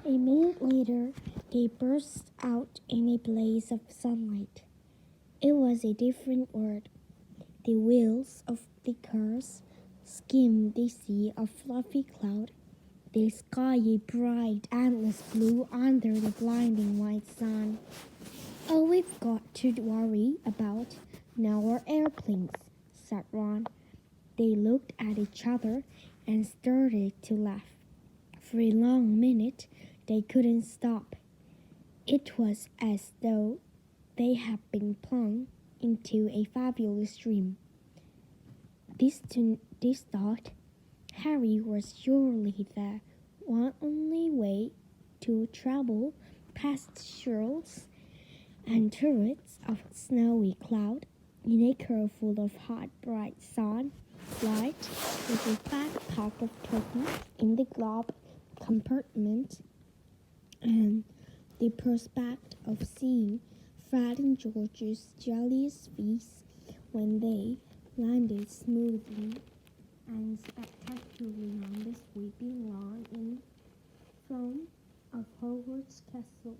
A minute later, they burst out in a blaze of sunlight. It was a different world. The wheels of the cars skimmed the sea of fluffy cloud, the sky a bright, endless blue under the blinding white sun. All we've got to worry about now are airplanes, said Ron. They looked at each other and started to laugh. For a long minute, they couldn't stop. It was as though they had been plunged into a fabulous dream. This thought, Harry was surely the one only way to travel past swirls and turrets of snowy cloud in a car full of hot, bright sunlight, with a fat pack of turkey in the glove compartment, and the prospect of seeing Fred and George's jolliest feast when they landed smoothly and spectacularly on the sweeping lawn in front of Hogwarts Castle.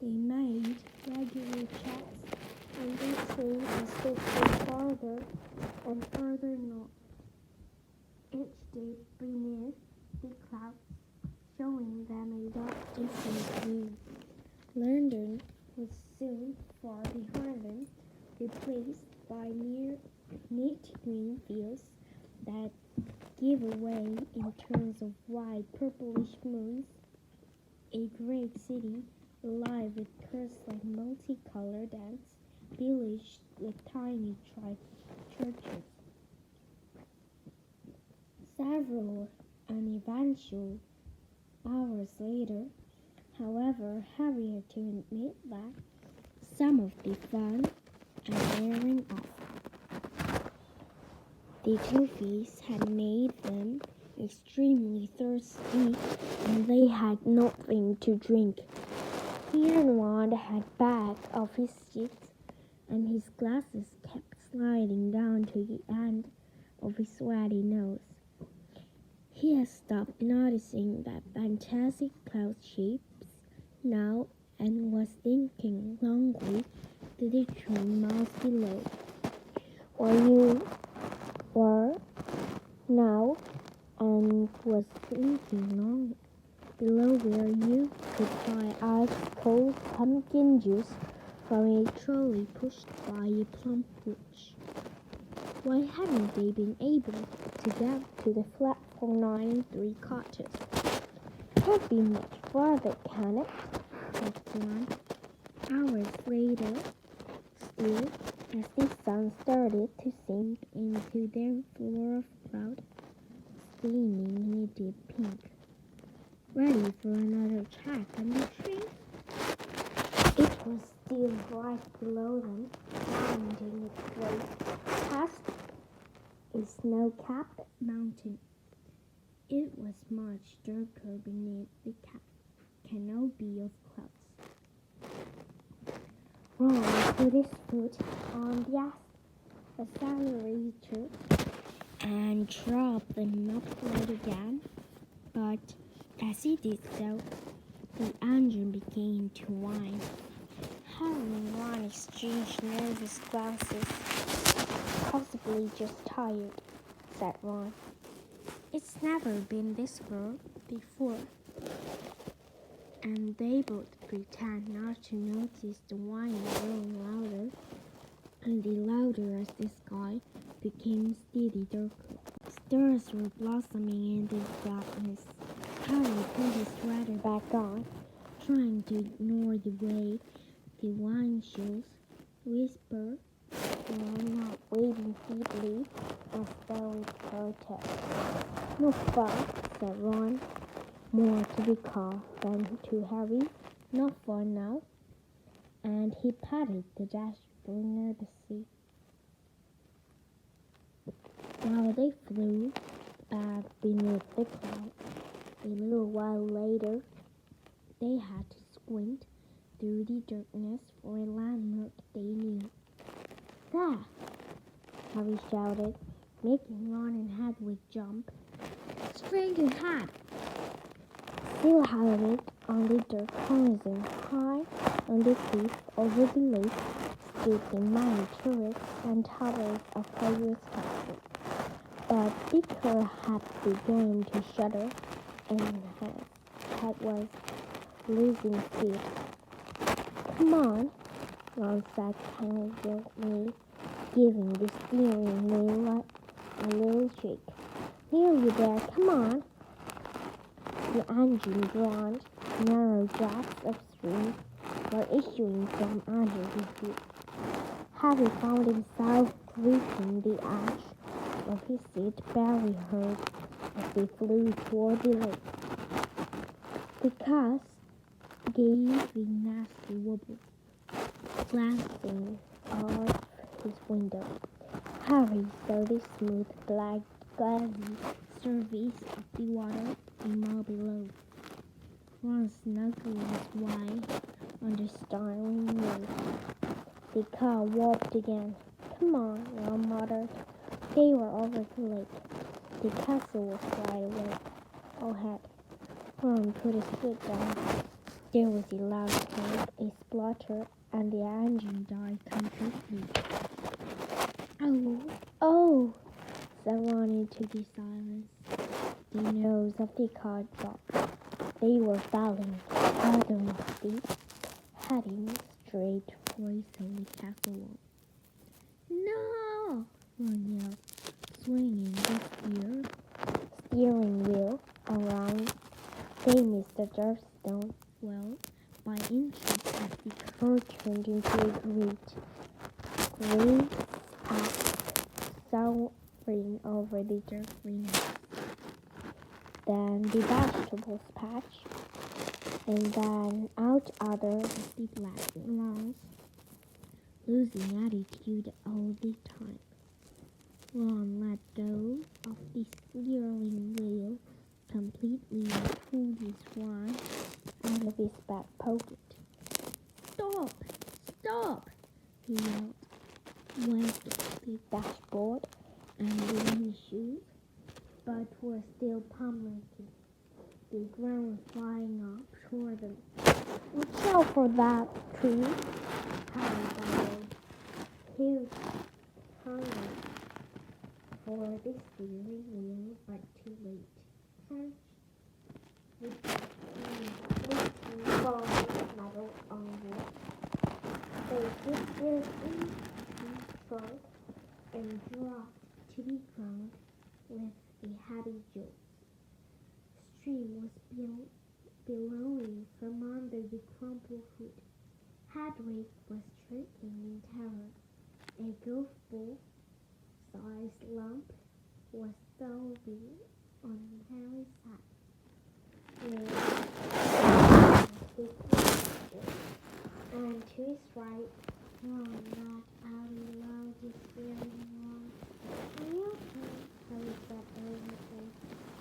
They made regular checks, and they seemed as they flew farther and farther north, each day beneath the clouds, showing them a dark distant view. London was soon far behind them, replaced by neat green fields that give away in terms of wide purplish moons. A great city alive with curse-like multicolored dance, villaged with tiny churches. Several uneventful hours later, however, Harry had to admit that some of the fun had wearing off. The trophies had made them extremely thirsty, and they had nothing to drink. He and Ron had back of his cheeks, and his glasses kept sliding down to the end of his sweaty nose. He had stopped noticing that fantastic cloud shapes now and was thinking longly to the train miles below. Or you were now and was thinking long below where you could buy ice-cold pumpkin juice from a trolley pushed by a plump witch. Why hadn't they been able to get to the flat 493 cottage? Can't be much farther, can it? Said Ron. Hours later, still, as the sun started to sink into their floor of cloud, steaming in a deep pink. Ready for another check on the tree? It was still right below them, winding its way past a snow-capped mountain. It was much darker beneath the canopy of clouds. Ron put his foot on the accelerator and dropped the muffler again, but as he did so, the engine began to whine. Harry and Ron exchanged nervous glances. Possibly just tired, said Ron. It's never been this far before. And they both pretend not to notice the whining growing louder, and louder as the sky became steadily darker. Stars were blossoming in the darkness. Harry put his sweater back on, trying to ignore the way the windshields whispered, while not waving feebly as though in protest. No fun, said Ron, more to the car than to Harry. Not fun now. And he patted the dashboard nervously. While they flew back beneath the clouds, a little while later, they had to squint through the darkness for a landmark they knew. There! Harry shouted, making Ron and Hedwig jump. Straight ahead! still had it on little horizon high on the cliff over the lake stood the many turrets and towers of various castles. But Dicker had begun to shudder, and his head was losing speed. "Come on," Ron said kindly, giving the steering wheel a little shake. "Nearly there, come on." The engine groaned. Narrow drafts of steam were issuing from under the hood. Harry found himself gripping the edge of his seat very hard as they flew toward the lake. The cast gave a nasty wobble, glancing out his window. Harry saw the smooth, glassy surface of the water a mile below. Ron snuggled his wife on the steering wheel. The car warped again. "Come on," Ron muttered. They were over the lake. The castle was right away ahead. Ron put his foot down. There was a loud clank, a splutter, and the engine died completely. Oh, said Ron into the silence. The nose of the car dropped. They were falling farther off the heading straight for a silly castle wall. "No!" Ron yelled, swinging the steering wheel around. They missed the Durstone well by inches as the car turned into a great axe soaring over the dirt greenhouse. Then the vegetables patch, and then out other of the black lawns, losing attitude all the time. Ron let go of the steering wheel completely and pulled his watch out of his back pocket. "Stop! Stop!" he yelled, wagging the dashboard and the windshield, but were still pummeling. The ground was flying up toward them. "Watch out for that tree!" Harry bellowed. He was hungry for the steering wheel, but too late. Catch with the fleeting ball metal on wood. They hit their trunk and dropped to the ground with a heavy jolt. Stream was billowing from under the crumpled hood. Hedwig was shrieking in terror. A golf-ball-sized lump was solving on Harry's head. And to his right, Ron let out a loud, despairing moan. "Are you okay?" Harry said earnestly.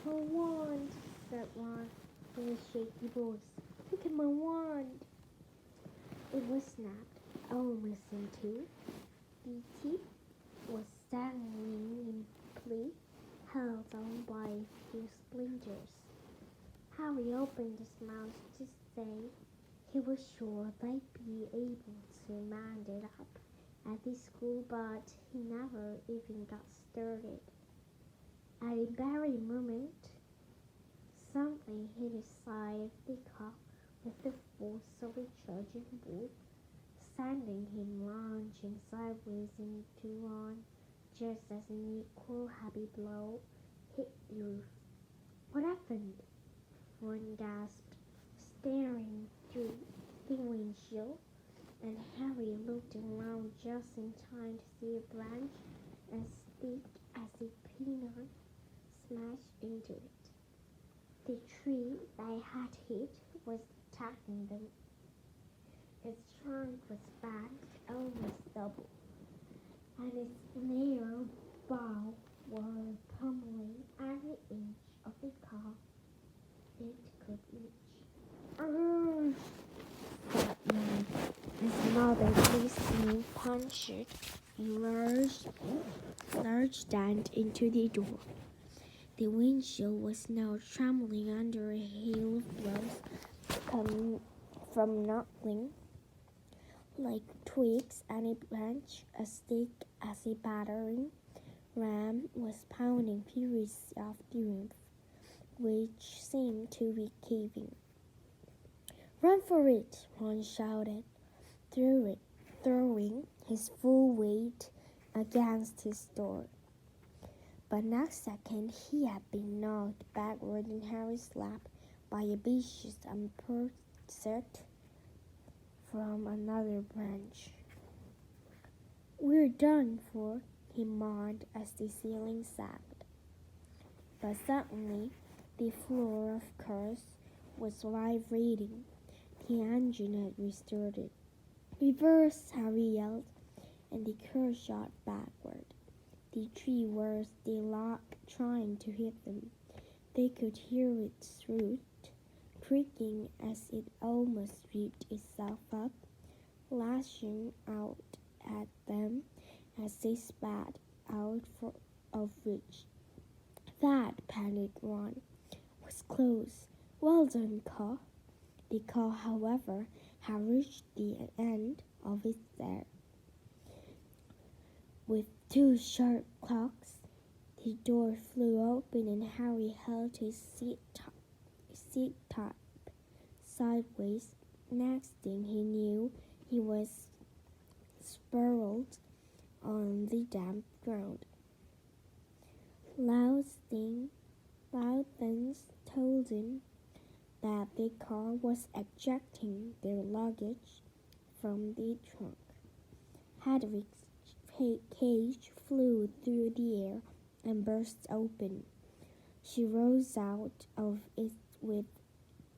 "My wand," said Ron in a shaky voice. "Look at my wand." It was snapped almost in two. The tip was dangling limply, held on by a few splinters. Harry opened his mouth to say he was sure they'd be able to mend it up at the school, but he never even got started. At the very moment, something hit his side of the car with the force of a charging bull, sending him launching sideways into Ron just as an equal heavy blow hit the roof. "What happened?" Ron gasped, staring through the windshield, and Harry looked around just in time to see a branch as thick as a peanut smash into it. The tree they had hit was attacking them. Its trunk was bent almost double, and its narrow bough was pummeling every inch of the car it could reach. Said Ron, as Mother Christine punched a large dent into the door. The windshield was now trembling under a hail of blows. from nothing, like twigs and a branch, a stick as a battering ram was pounding furiously off the roof, which seemed to be caving. "Run for it!" Ron shouted, throwing his full weight against his door. But next second he had been knocked backward in Harry's lap by a vicious uppercut from another branch. "We're done for," he moaned as the ceiling sagged. But suddenly the floor, of course, was vibrating. The engine had restarted. "Reverse!" Harry yelled, and the car shot backward. The tree was the log trying to hit them. They could hear its root creaking as it almost ripped itself up, lashing out at them as they spat out of reach. "That," panicked Ron, "was close. Well done, Caw." The caw, however, had reached the end of its there. With two sharp clocks, the door flew open and Harry held his seat top sideways. Next thing he knew, he was sprawled on the damp ground. Loud things told him that the car was ejecting their luggage from the trunk. Hedwig's cage flew through the air and burst open. She rose out of it with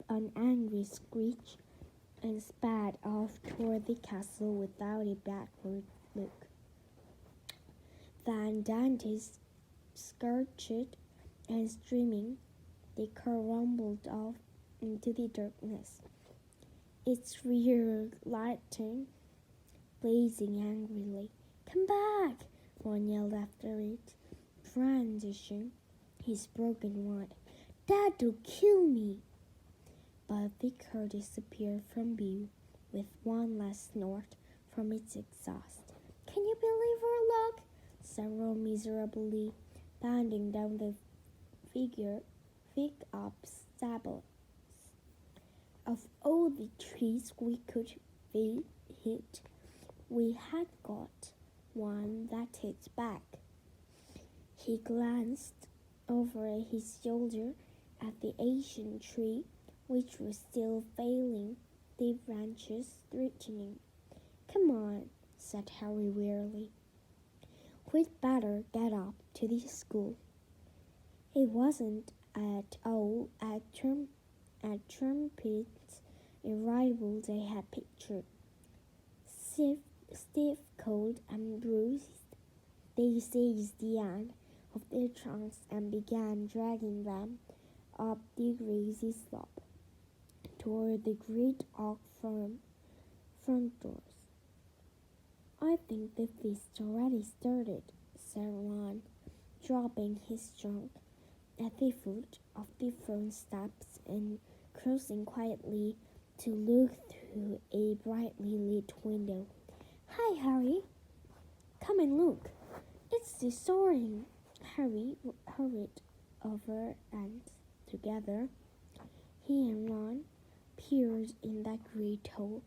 an angry screech and sped off toward the castle without a backward look. Then Dante scorched and streaming, the car rumbled off into the darkness, its rear lantern blazing angrily. "Come back!" Ron yelled after it, brandishing his broken rod. "That'll kill me!" But the car disappeared from view with one last snort from its exhaust. "Can you believe our luck?" said Ron miserably, pounding down the pick-up stable. "Of all the trees we could hit, we had got one that hit back." He glanced over his shoulder at the ancient tree, which was still failing, the branches threatening. "Come on," said Harry wearily. "We'd better get up to the school." It wasn't at all a trumpet's arrival they had pictured. Stiff, cold, and bruised, they seized the end of their trunks and began dragging them up the grassy slope toward the great oak front doors. "I think the feast already started," said Ron, dropping his trunk at the foot of the front steps and crossing quietly to look through a brightly lit window. "Hi, Harry. Come and look. It's the soaring." Harry hurried over and together he and Ron peered in that great hole.